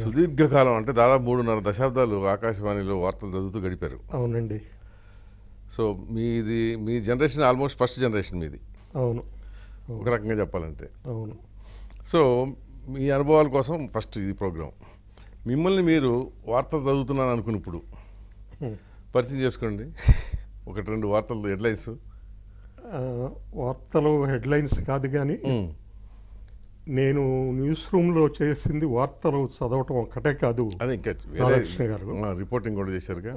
సుదీర్ఘకాలం అంటే దాదాపు 3.5 దశాబ్దాలు ఆకాశవాణిలో వార్తలు చదువుతూ గడిపారు. అవునండి. సో మీ జనరేషన్ ఆల్మోస్ట్ ఫస్ట్ జనరేషన్ మీది. అవును, ఒక రకంగా చెప్పాలంటే. అవును. సో మీ అనుభవాల కోసం ఫస్ట్ ఇది ప్రోగ్రాం. మిమ్మల్ని మీరు వార్తలు చదువుతున్నాను అనుకున్నప్పుడు పరిచయం చేసుకోండి. 1-2 వార్తలు హెడ్లైన్స్. వార్తలు హెడ్లైన్స్ కాదు కానీ నేను న్యూస్ రూమ్లో చేసింది వార్తలు చదవటం ఒక్కటే కాదు. అదే ఇంకా రాధాకృష్ణ గారు రిపోర్టింగ్ కూడా చేశారుగా.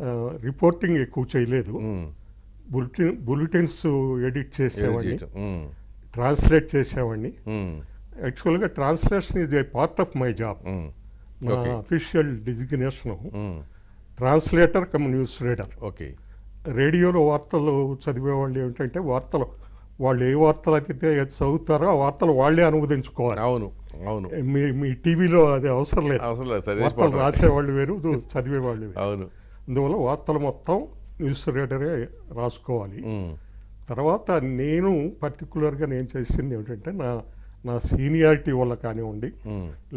రిపోర్టింగ్ ఎక్కువ చేయలేదు. బులెటిన్స్ ఎడిట్ చేసేవాడిని, ట్రాన్స్లేట్ చేసేవాడిని. యాక్చువల్గా translation is a part of my job. నా official designation translator cum news reader. Okay. రేడియోలో వార్తలు చదివేవాళ్ళు ఏమిటంటే వాళ్ళు ఏ వార్తలు అయితే చదువుతారో ఆ వార్తలు వాళ్ళే అనువదించుకోవాలి. అవును, అవును. మీ టీవీలో అది అవసరం లేదు. వార్తలు రాసేవాళ్ళు వేరు, చదివేవాళ్ళు వేరు. అవును. అందువల్ల వార్తలు మొత్తం న్యూస్ రీడరే రాసుకోవాలి. తర్వాత నేను పర్టికులర్గా నేను చేసింది ఏమిటంటే నా సీనియారిటీ వల్ల కానివ్వండి,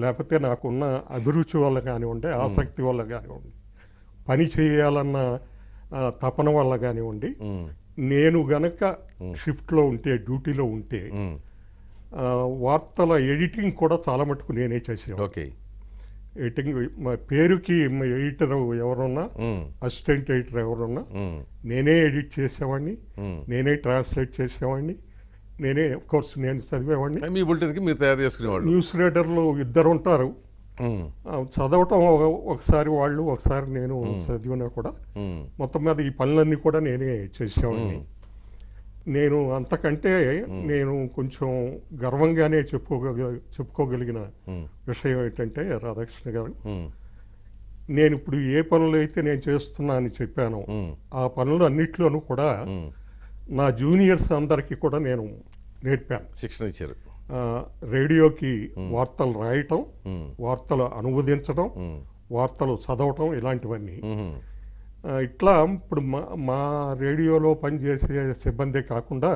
లేకపోతే నాకున్న అభిరుచి వల్ల కానివ్వండి, ఆసక్తి వల్ల కానివ్వండి, పని చేయాలన్న తపన వల్ల కానివ్వండి, నేను గనక షిఫ్ట్లో ఉంటే, డ్యూటీలో ఉంటే వార్తల ఎడిటింగ్ కూడా చాలా మటుకు నేనే చేసేవాడిని. ఓకే. ఎడిటింగ్ పేరుకి ఎడిటర్ ఎవరున్నా, అసిస్టెంట్ ఎడిటర్ ఎవరున్నా నేనే ఎడిట్ చేసేవాడిని, నేనే ట్రాన్స్లేట్ చేసేవాడిని, నేనే ఆఫ్ కోర్స్ నేను చదివేవాడిని. మీ బులెటిన్కి మీరు తయారు చేసుకునేవాళ్ళు. న్యూస్ రీడర్లు 2 ఉంటారు. చదవటం ఒకసారి వాళ్ళు, ఒకసారి నేను చదివినా కూడా మొత్తం మీద ఈ పనులన్నీ కూడా నేనే చేసేవాడిని. నేను అంతకంటే నేను కొంచెం గర్వంగానే చెప్పుకోగలిగిన విషయం ఏంటంటే, రాధాకృష్ణ గారు, నేను ఇప్పుడు ఏ పనులు అయితే నేను చేస్తున్నా అని చెప్పానో ఆ పనులు అన్నిట్లోనూ కూడా నా జూనియర్స్ అందరికీ కూడా నేను నేర్పాను, శిక్షణ ఇచ్చారు. రేడియోకి వార్తలు రాయటం, వార్తలు అనువదించడం, వార్తలు చదవటం, ఇలాంటివన్నీ. ఇట్లా ఇప్పుడు మా రేడియోలో పనిచేసే సిబ్బందే కాకుండా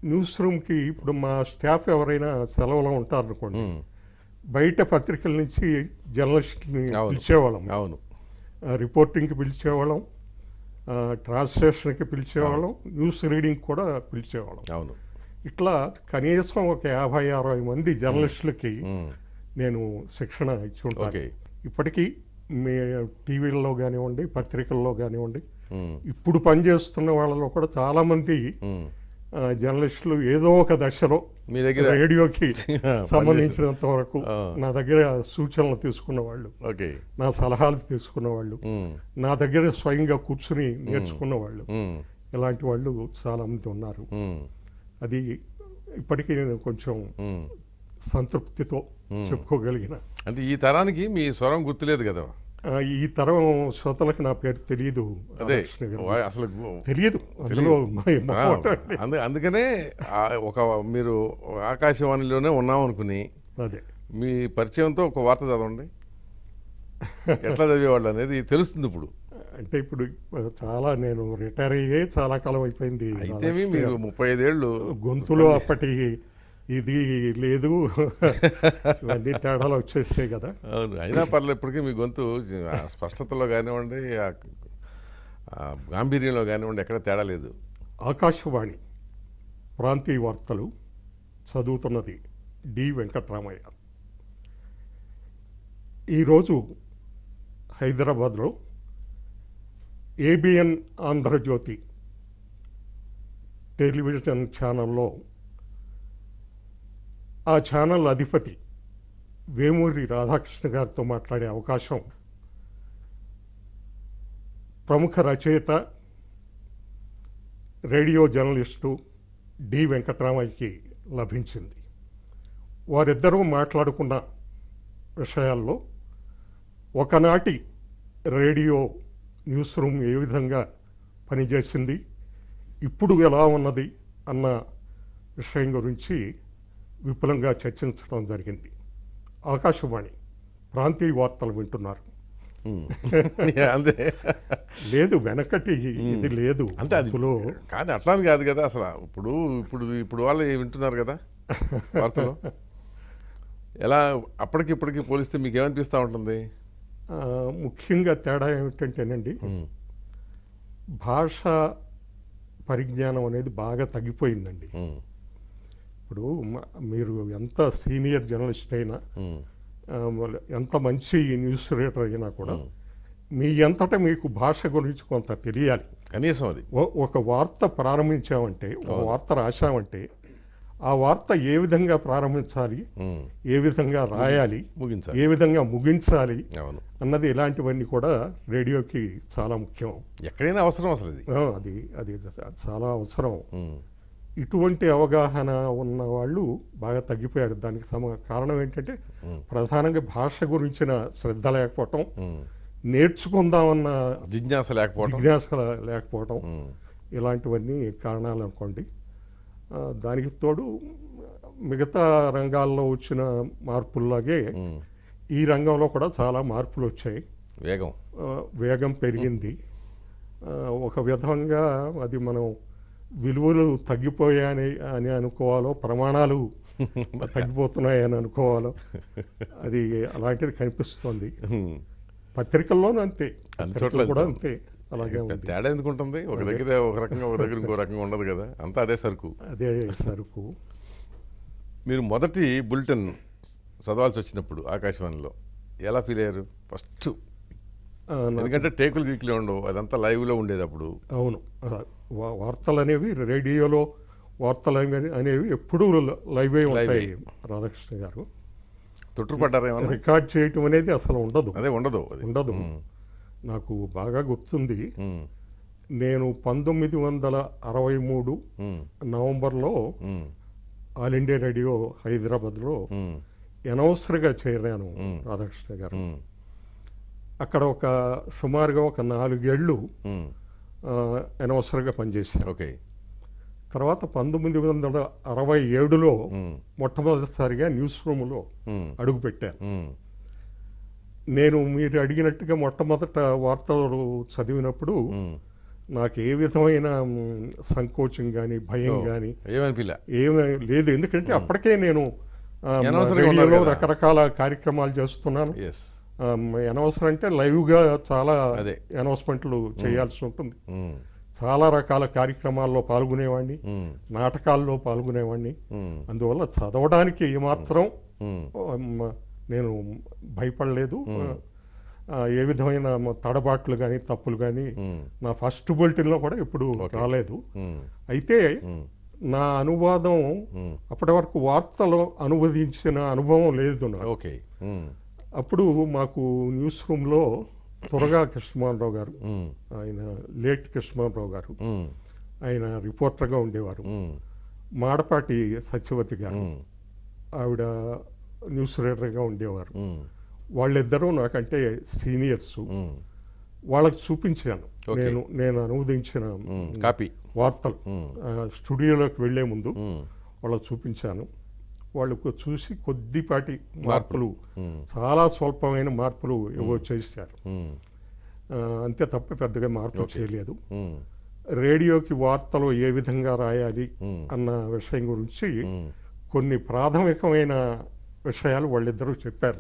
న్యూస్ రూమ్కి ఇప్పుడు మా స్టాఫ్ ఎవరైనా సెలవులో ఉంటారనుకోండి, బయట పత్రికల నుంచి జర్నలిస్ట్ని పిలిచేవాళ్ళం. అవును. రిపోర్టింగ్కి పిలిచేవాళ్ళం, ట్రాన్స్లేషన్కి పిలిచేవాళ్ళం, న్యూస్ రీడింగ్ కూడా పిలిచేవాళ్ళం. అవును. ఇట్లా కనీసం ఒక 50-60 మంది జర్నలిస్టులకి నేను శిక్షణ ఇచ్చి ఉంటాను. ఇప్పటికీ మీ టీవీల్లో కానివ్వండి, పత్రికల్లో కానివ్వండి, ఇప్పుడు పనిచేస్తున్న వాళ్ళలో కూడా చాలామంది జర్నలిస్టులు ఏదో ఒక దశలో మీ దగ్గర రేడియోకి సంబంధించినంత వరకు నా దగ్గర సూచనలు తీసుకున్న వాళ్ళు, నా సలహాలు తీసుకున్న వాళ్ళు, నా దగ్గర స్వయంగా కూర్చుని నేర్చుకున్న వాళ్ళు, ఇలాంటి వాళ్ళు చాలామంది ఉన్నారు. అది ఇప్పటికీ నేను కొంచెం సంతృప్తితో చెప్పుకోగలిగిన. అంటే ఈ తరానికి మీ స్వరం గుర్తులేదు కదా. ఈ తరం శ్రోతలకు నా పేరు తెలియదు, అసలు తెలియదు. అందుకనే మీరు ఆకాశవాణిలోనే ఉన్నాం అనుకుని అదే మీ పరిచయంతో ఒక వార్త చదవండి, ఎట్లా చదివేవాళ్ళు అనేది తెలుస్తుంది. ఇప్పుడు అంటే ఇప్పుడు చాలా నేను రిటైర్ అయ్యే చాలా కాలం అయిపోయింది. అయితే మీరు 35 ఏళ్ళు గొంతులో అప్పటి ఇది లేదు, ఇవన్నీ తేడాలు వచ్చేసాయి కదా. అవును. అయినా పర్లేదు, ఇప్పటికీ మీ గొంతు స్పష్టతలో కానివ్వండి, గాంభీర్యంలో కానివ్వండి, ఎక్కడ తేడా లేదు. ఆకాశవాణి ప్రాంతీయ వార్తలు చదువుతున్నది డి వెంకట్రామయ్య. ఈరోజు హైదరాబాద్లో ఏబిఎన్ ఆంధ్రజ్యోతి టెలివిజన్ ఛానల్లో ఆ ఛానల్ అధిపతి వేమూరి రాధాకృష్ణ గారితో మాట్లాడే అవకాశం ప్రముఖ రచయిత, రేడియో జర్నలిస్టు డి వెంకట్రామయ్యకి లభించింది. వారిద్దరూ మాట్లాడుకున్న విషయాల్లో ఒకనాటి రేడియో న్యూస్ రూమ్ ఏ విధంగా పనిచేసింది, ఇప్పుడు ఎలా ఉన్నది అన్న విషయం గురించి విపులంగా చర్చించడం జరిగింది. ఆకాశవాణి ప్రాంతీయ వార్తలు వింటున్నారు. లేదు, వెనకటి ఇది లేదు. అంటే అదిలో కానీ అట్లా కాదు కదా. అసలు ఇప్పుడు వాళ్ళు వింటున్నారు కదా వార్తలు. ఎలా అప్పటికిప్పటికి పోలిస్తే మీకు ఏమనిపిస్తూ ఉంటుంది? ముఖ్యంగా తేడా ఏమిటంటేనండి, భాష పరిజ్ఞానం అనేది బాగా తగ్గిపోయిందండి. ఇప్పుడు మీరు ఎంత సీనియర్ జర్నలిస్ట్ అయినా, ఎంత మంచి న్యూస్ రీడర్ అయినా కూడా మీ అంతటా మీకు భాష గురించి కొంత తెలియాలి. కనీసం అది ఒక వార్త ప్రారంభించామంటే, ఒక వార్త రాశామంటే ఆ వార్త ఏ విధంగా ప్రారంభించాలి, ఏ విధంగా రాయాలి, ఏ విధంగా ముగించాలి అన్నది, ఇలాంటివన్నీ కూడా రేడియోకి చాలా ముఖ్యం. ఎక్కడైనా అవసరం అసలు అది అది చాలా అవసరం. ఇటువంటి అవగాహన ఉన్న వాళ్ళు బాగా తగ్గిపోయారు. దానికి కారణం ఏంటంటే ప్రధానంగా భాష గురించిన శ్రద్ధ లేకపోవటం, నేర్చుకుందామన్న జిజ్ఞాస లేకపోవటం, ఇలాంటివన్నీ కారణాలు అనుకోండి. దానికి తోడు మిగతా రంగాల్లో వచ్చిన మార్పుల్లాగే ఈ రంగంలో కూడా చాలా మార్పులు వచ్చాయి. వేగం పెరిగింది. ఒక విధంగా అది మనం విలువలు తగ్గిపోయాయని అనుకోవాలో, ప్రమాణాలు తగ్గిపోతున్నాయని అనుకోవాలో, అది అలాంటిది కనిపిస్తుంది. పత్రికల్లోనూ అంతే, కూడా అంతే. అలాగే తేడా ఎందుకు ఉంటుంది? ఒక దగ్గర ఒక రకంగా, ఒక దగ్గర ఇంకో రకంగా ఉండదు కదా, అంతా అదే సరుకు. మీరు మొదటి బులెటిన్ చదవాల్సి వచ్చినప్పుడు ఆకాశవాణిలో ఎలా ఫీల్ అయ్యారు ఫస్ట్? ఎందుకంటే టేకులు గీకులే ఉండవు, అదంతా లైవ్లో ఉండేది అప్పుడు. అవును, వార్తలు అనేవి రేడియోలో, వార్తలు అనేవి ఎప్పుడూ లైవే ఉంటాయి. రాధాకృష్ణ గారు తొట్టుపడ్డారేమో. రికార్డ్ చేయటం అనేది అసలు ఉండదు. నాకు బాగా గుర్తుంది, నేను 1963 నవంబర్లో ఆల్ ఇండియా రేడియో హైదరాబాద్లో అనౌన్సర్గా చేరాను. రాధాకృష్ణ గారు అక్కడ సుమారుగా ఒక 4 ఏళ్ళు అనౌన్సర్గా పనిచేశాను. తర్వాత 1967లో మొట్టమొదటిసారిగా న్యూస్ రూమ్లో అడుగుపెట్టాను. నేను మీరు అడిగినట్టుగా మొట్టమొదట వార్తలు చదివినప్పుడు నాకు ఏ విధమైన సంకోచం కానీ, భయం కానీ ఏమీ లేదు. ఎందుకంటే అప్పటికే నేను రేడియోలో రకరకాల కార్యక్రమాలు చేస్తున్నాను. అనౌన్సర్ అంటే లైవ్గా చాలా అనౌన్స్మెంట్లు చేయాల్సి ఉంటుంది. చాలా రకాల కార్యక్రమాల్లో పాల్గొనేవాడిని, నాటకాల్లో పాల్గొనేవాడిని. అందువల్ల చదవడానికి ఏమాత్రం నేను భయపడలేదు. ఏ విధమైన తడబాట్లు కానీ, తప్పులు కానీ నా ఫస్ట్ బులెటిన్లో కూడా ఎప్పుడు రాలేదు. అయితే నా అనువాదం అప్పటి వరకు వార్తలు అనువదించిన అనుభవం లేదు నాకు. అప్పుడు మాకు న్యూస్ రూమ్లో త్వరగా కృష్ణమోహన్ గారు, ఆయన లేట్ కృష్ణమోహన్ గారు, ఆయన రిపోర్టర్గా ఉండేవారు. మాడపాటి సత్యవతి గారు, ఆవిడ న్యూస్ రీడర్గా ఉండేవారు. వాళ్ళిద్దరూ నాకంటే సీనియర్స్. వాళ్ళకి చూపించాను నేను అనువదించిన వార్తలు. స్టూడియోలోకి వెళ్లే ముందు వాళ్ళకి చూపించాను. వాళ్ళకు చూసి కొద్దిపాటి మార్పులు, చాలా స్వల్పమైన మార్పులు ఏవో చేశారు, అంతే తప్ప పెద్దగా మార్పులు చేయలేదు. రేడియోకి వార్తలు ఏ విధంగా రాయాలి అన్న విషయం గురించి కొన్ని ప్రాథమికమైన విషయాలు వాళ్ళిద్దరూ చెప్పారు.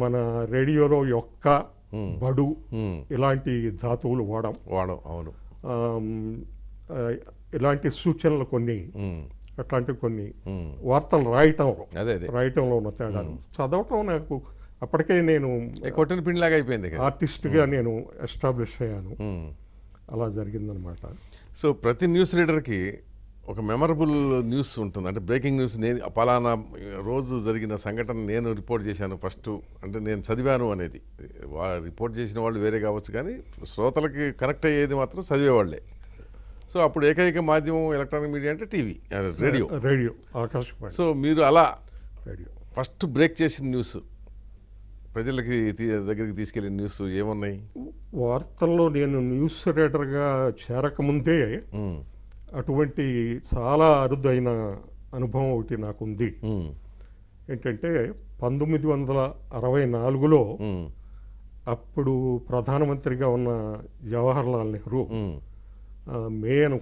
మన రేడియోలో యొక్క బడు ఇలాంటి ధాతువులు వాడం. అవును, ఇలాంటి సూచనలు కొన్ని, అట్లాంటి కొన్ని వార్తలు రాయటంలో ఉన్న తేడాలు. చదవటం నాకు అప్పటికే నేను కొట్టిన పిండిలాగా అయిపోయింది, ఆర్టిస్ట్గా నేను ఎస్టాబ్లిష్ అయ్యాను. అలా జరిగిందనమాట. సో ప్రతి న్యూస్ రీడర్కి ఒక మెమరబుల్ న్యూస్ ఉంటుంది. అంటే బ్రేకింగ్ న్యూస్, నేను పలానా రోజు జరిగిన సంఘటన నేను రిపోర్ట్ చేశాను ఫస్ట్, అంటే నేను చదివాను అనేది. రిపోర్ట్ చేసిన వాళ్ళు వేరే కావచ్చు, కానీ శ్రోతలకి కనెక్ట్ అయ్యేది మాత్రం చదివేవాళ్లే. సో అప్పుడు ఏకైక మాధ్యమం ఎలక్ట్రానిక్ మీడియా అంటే టీవీ, రేడియో, ఆకాశవాణి. సో మీరు అలా రేడియో ఫస్ట్ బ్రేక్ చేసిన న్యూస్, ప్రజలకి దగ్గరికి తీసుకెళ్ళిన న్యూస్ ఏమున్నాయి? వార్తల్లో నేను న్యూస్ రీడర్గా చేరకముందే అటువంటి చాలా అరుదైన అనుభవం ఒకటి నాకుంది. ఏంటంటే 1964లో అప్పుడు ప్రధానమంత్రిగా ఉన్న జవహర్లాల్ నెహ్రూ, మే నెల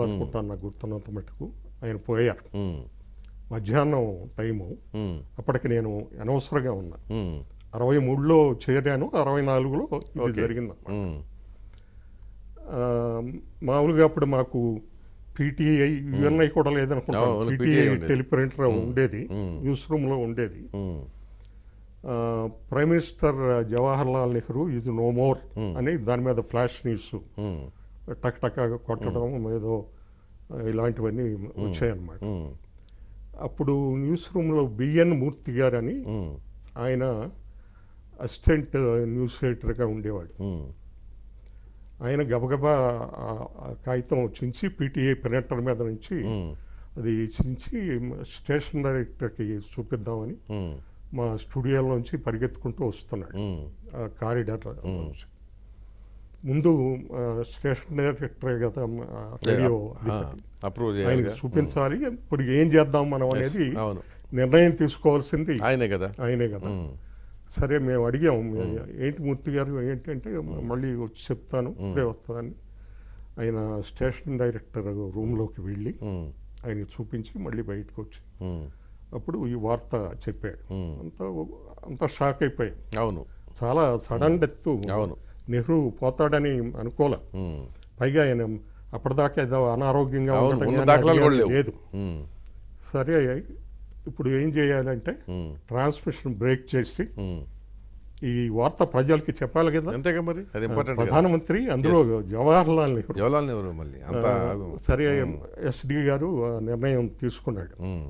అనుకుంటాను, నాకు గుర్తున్నంత మటుకు ఆయన పోయారు. మధ్యాహ్నం టైము. ఉమ్, అప్పటికి నేను అనవసరంగా ఉన్నా. ఉమ్, 63లో చేరాను, 64లో ఇది ఓకే. జరిగింది. ఉమ్, మామూలుగా అప్పుడు మాకు పీటీఐ యుఎన్ఐ కూడా లేదనుకుంటాను. అవును, పీటీఐ PTI ఉండేది. టెలిప్రింటర్ ఉండేది, ఉమ్. న్యూస్ రూమ్లో ఉండేది. Um, prime minister Jawahar Lal Nehru is no more అని దాని మీద ఫ్లాష్ న్యూస్ ఉమ్, టక్ టక్ కొట్టడం ఏదో ఇలాంటివన్నీ వచ్చాయన్నమాట. ఉమ్, అప్పుడు న్యూస్ రూమ్లో బిఎన్ మూర్తి గారు అని ఉమ్, ఆయన అసిస్టెంట్ న్యూస్ ఎడిటర్గా ఉండేవాడు. ఉమ్, ఆయన గబగబా ఆ కాగితం చించి పీటీఐ ప్రింటర్ మీద నుంచి ఉమ్, అది చించి స్టేషన్ డైరెక్టర్కి చూపిద్దామని ఉమ్, మా స్టూడియోలోంచి పరిగెత్తుకుంటూ వస్తున్నాడు ఉమ్, ఆ కారిడార్ నుంచి. ముందు స్టేషన్ డైరెక్టర్ కదా రేడియో అధిపతి, అప్రూవ్ ఆయనకి చేయాలి. చూపించాలి. ఇప్పుడు ఏం చేద్దాం మనం అనేది అవును, నిర్ణయం తీసుకోవాల్సింది ఆయనే కదా. ఆయనే కదా. ఉమ్, సరే మేము అడిగాం, ఏంటి మూర్తి గారు ఏంటంటే మళ్ళీ వచ్చి చెప్తాను, ఇప్పుడే వస్తానని. ఆయన స్టేషన్ డైరెక్టర్ రూమ్లోకి వెళ్ళి ఉమ్, ఆయనకి చూపించి మళ్ళీ బయటకు వచ్చి ఉమ్, అప్పుడు ఈ వార్త చెప్పాడు. ఉమ్, అంతా షాక్ అయిపోయాం. అవును, చాలా సడన్ డెత్. అవును. నెహ్రూ పోతాడని అనుకోలే. ఉమ్, పైగా ఆయన అప్పటిదాకా ఏదో అనారోగ్యంగా అవును, ఉండటం ఉన్న కానీ దాఖలాలు కూడా అది లేవు. లేదు. ఉమ్, సరే ఇప్పుడు ఏం చేయాలంటే ఉమ్, ట్రాన్స్మిషన్ బ్రేక్ చేసి ఉమ్, ఈ వార్త ప్రజలకి చెప్పాలి కదా. అంతేగా మరి, అది ఇంపార్టెంట్. ప్రధానమంత్రి అందులో జవహర్ లాల్ నెహ్రూ. జవహర్లాల్ నెహ్రూ మళ్ళీ అంత. సరే ఎస్డి గారు ఆ నిర్ణయం తీసుకున్నాడు. ఉమ్,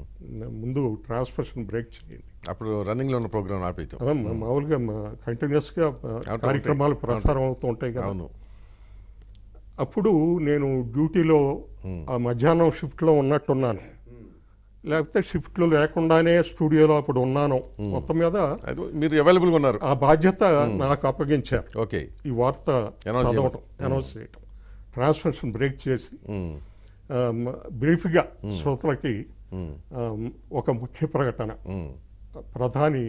ముందు ట్రాన్స్మిషన్ బ్రేక్ చేయండి. అప్పుడు రన్నింగ్ లో ఉన్న ప్రోగ్రామ్ ఆపేద్దాం. మామూలుగా కంటిన్యూస్గా కార్యక్రమాలు ప్రసారం అవుతూ ఉంటాయి కదా. అవును. అప్పుడు నేను డ్యూటీలో ఆ మధ్యాహ్నం షిఫ్ట్లో ఉన్నట్టున్నాను, లేకపోతే షిఫ్ట్లు లేకుండానే స్టూడియోలో అప్పుడు ఉన్నాను. మొత్తం మీద అది మీరు అవైలబుల్గా ఉన్నారు. ఆ బాధ్యత నాకు అప్పగించారు. ఓకే. ఈ వార్త చదవటం, అనౌన్స్ చేయటం, ట్రాన్స్మిషన్ బ్రేక్ చేసి ఉమ్, బ్రీఫ్గా శ్రోతలకి ఉమ్, ఒక ముఖ్య ప్రకటన. ఉమ్, ప్రధాని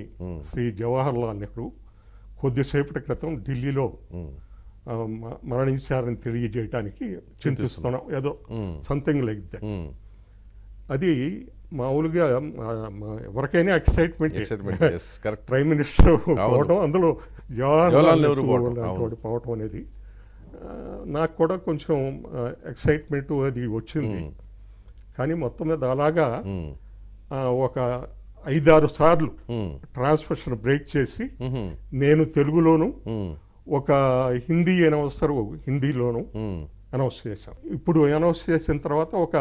శ్రీ జవహర్ లాల్ నెహ్రూ కొద్దిసేపటి క్రితం ఢిల్లీలో ఉమ్, మరణించారని తెలియజేయడానికి చింతిస్తున్నాం, ఏదో సంథింగ్ లైక్ దట్. ఉమ్, అది మామూలుగా ఎవరికైనా excitement. yes, correct. Prime minister పోవడం, అందులో జవహర్లాల్ నెహ్రూ పోవడం పోవటం అనేది నాకు కూడా కొంచెం ఎక్సైట్మెంట్ అది వచ్చింది. కానీ మొత్తం మీద అలాగా ఒక 5-6 సార్లు ట్రాన్స్మిషన్ బ్రేక్ చేసి నేను తెలుగులోను, ఒక హిందీ అనౌన్సర్ హిందీలోను అనౌన్స్ చేశాను. ఇప్పుడు అనౌన్స్ చేసిన తర్వాత ఒక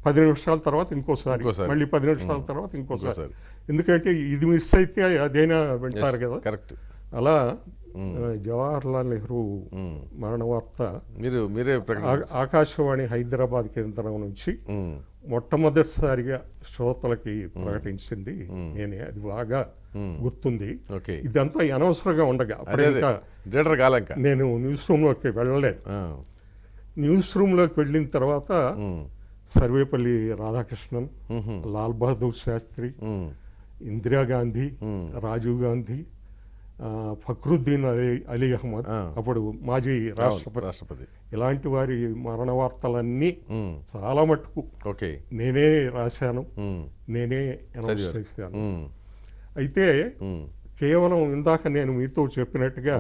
10 నిమిషాల తర్వాత ఇంకోసారి, మళ్ళీ 10 నిమిషాల తర్వాత ఇంకోసారి. ఎందుకంటే ఇది మిస్ అయితే అదైనా వింటారు కదా. కరెక్ట్. అలా జవహర్లాల్ నెహ్రూ మరణ వార్త మీరే ఆకాశవాణి హైదరాబాద్ కేంద్రం నుంచి మొట్టమొదటిసారిగా శ్రోతలకి ప్రకటించింది నేనే. అది బాగా గుర్తుంది. ఇదంతా అనవసరంగా ఉండగా నేను న్యూస్ రూమ్లోకి వెళ్ళలేదు. న్యూస్ రూమ్లోకి వెళ్ళిన తర్వాత సర్వేపల్లి రాధాకృష్ణన్, లాల్ బహదూర్ శాస్త్రి, ఇందిరాగాంధీ, రాజీవ్ గాంధీ, ఫక్రుద్దీన్ అలీ అహ్మద్, అప్పుడు మాజీ రాష్ట్రపతి, ఇలాంటి వారి మరణ వార్తలన్నీ చాలా మట్టుకు నేనే రాశాను, నేనే అనౌన్స్ చేశాను. అయితే కేవలం ఇందాక నేను మీతో చెప్పినట్టుగా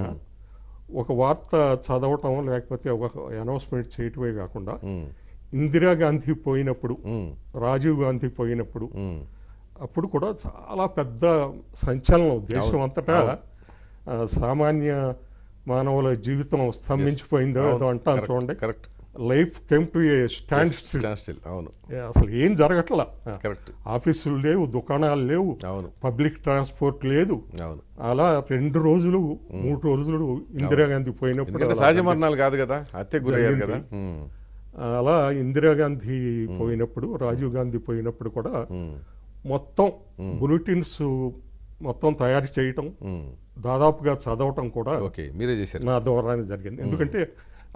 ఒక వార్త చదవటం లేకపోతే ఒక అనౌన్స్మెంట్ చేయటమే కాకుండా ఇందిరాగాంధీ పోయినప్పుడు, రాజీవ్ గాంధీ పోయినప్పుడు అప్పుడు కూడా చాలా పెద్ద సంచలనం దేశం అంతటా. సామాన్య మానవుల జీవితం స్తంభించిపోయిందో ఏదో అంటాను చూడండి. Life came to a stand still. అసలు ఏం జరగట్లా. ఆఫీసులు లేవు, దుకాణాలు లేవు, పబ్లిక్ ట్రాన్స్పోర్ట్ లేదు. అలా 2 రోజులు 3 రోజులు ఇందిరాగాంధీ పోయినప్పుడు సహజ మరణాలు కాదు కదా, హత్యకు గురయ్యారు కదా. అలా ఇందిరాగాంధీ పోయినప్పుడు, రాజీవ్ గాంధీ పోయినప్పుడు కూడా మొత్తం బులెటిన్స్ మొత్తం తయారు చేయటం, దాదాపుగా చదవటం కూడా మీరే చేశారు, నా ద్వారానే జరిగింది. ఎందుకంటే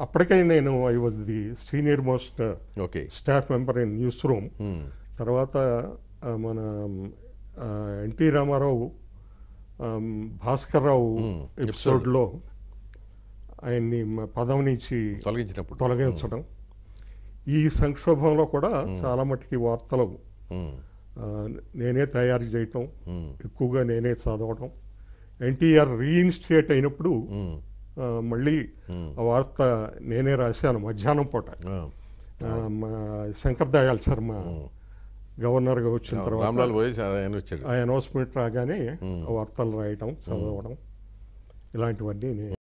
అప్పటికే నేను I was the senior most staff member in news room. తర్వాత మన ఎన్టీ రామారావు భాస్కర్ రావు ఎపిసోడ్లో ఆయన్ని పదవి నుంచి తొలగించడం, ఈ సంక్షోభంలో కూడా చాలా మటుకి వార్తలు నేనే తయారు చేయటం, ఎక్కువగా నేనే చదవటం. ఎన్టీఆర్ రీఇన్స్టేట్ అయినప్పుడు మళ్ళీ ఆ వార్త నేనే రాశాను మధ్యాహ్నం పూట. మా శంకర్ దయాళ్ శర్మ గవర్నర్గా వచ్చిన తర్వాత ఆ అనౌన్స్మెంట్ రాగానే వార్తలు రాయటం, చదవడం, ఇలాంటివన్నీ